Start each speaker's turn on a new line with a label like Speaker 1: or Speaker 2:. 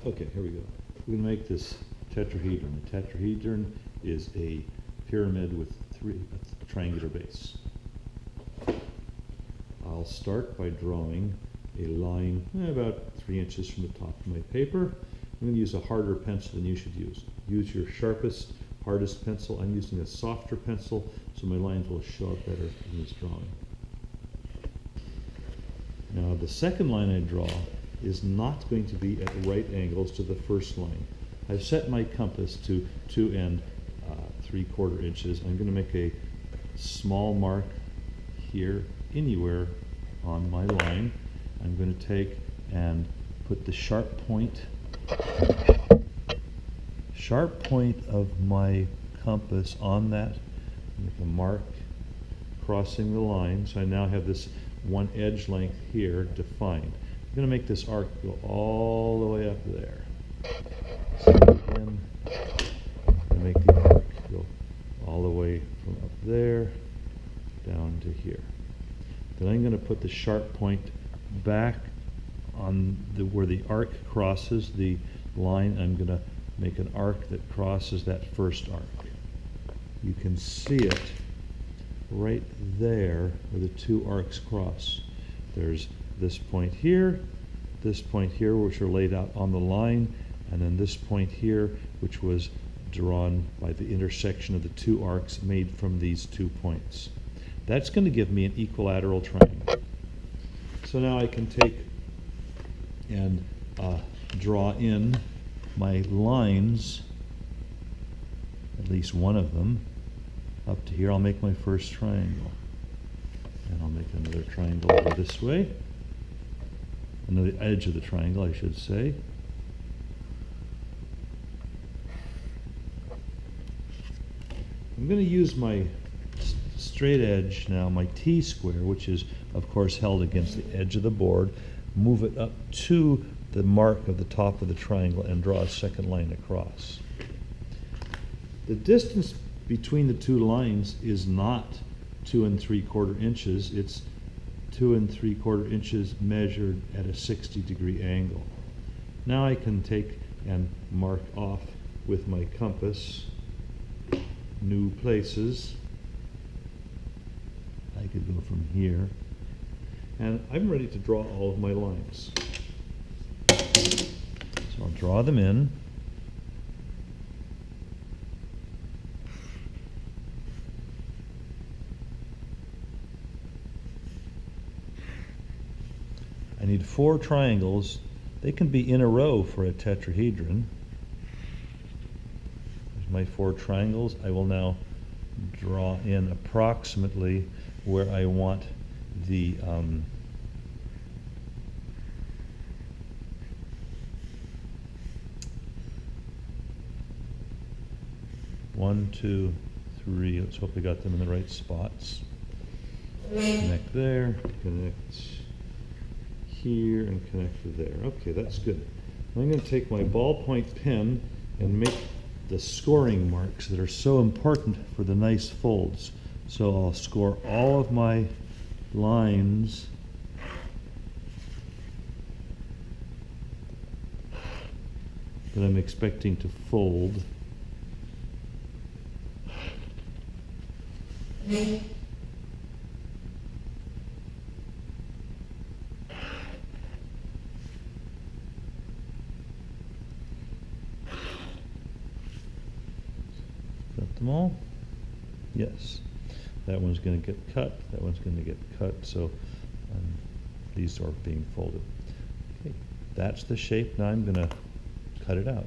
Speaker 1: Okay, here we go. We're going to make this tetrahedron. A tetrahedron is a pyramid with a triangular base. I'll start by drawing a line about 3 inches from the top of my paper. I'm going to use a harder pencil than you should use. Use your sharpest, hardest pencil. I'm using a softer pencil, so my lines will show up better in this drawing. Now, the second line I draw is not going to be at right angles to the first line. I've set my compass to 2 and 3/4 inches. I'm going to make a small mark here anywhere on my line. I'm going to take and put the sharp point of my compass on that. Make a mark crossing the line. So I now have this one edge length here defined. I'm going to make this arc go all the way up there. So again, I'm going to make the arc go all the way from up there down to here. Then I'm going to put the sharp point back on where the arc crosses the line. I'm going to make an arc that crosses that first arc. You can see it right there where the two arcs cross. There's this point here, which are laid out on the line, and then this point here, which was drawn by the intersection of the two arcs made from these 2 points. That's going to give me an equilateral triangle. So now I can take and draw in my lines, at least one of them, up to here. I'll make my first triangle. And I'll make another triangle over this way. Another edge of the triangle, I should say. I'm going to use my straight edge now, my T-square, which is, of course, held against the edge of the board, move it up to the mark of the top of the triangle and draw a second line across. The distance between the two lines is not 2 3/4 inches. It's 2 3/4 inches measured at a 60-degree angle. Now I can take and mark off with my compass new places. I could go from here, and I'm ready to draw all of my lines. So I'll draw them in. I need 4 triangles. They can be in a row for a tetrahedron. There's my 4 triangles. I will now draw in approximately where I want the one, two, three. Let's hope we got them in the right spots. Connect there, connect here, and connect there. Okay, that's good. I'm going to take my ballpoint pen and make the scoring marks that are so important for the nice folds. So I'll score all of my lines that I'm expecting to fold. Got them all? Yes. That one's going to get cut, that one's going to get cut, so these are being folded. Okay, that's the shape. Now I'm going to cut it out.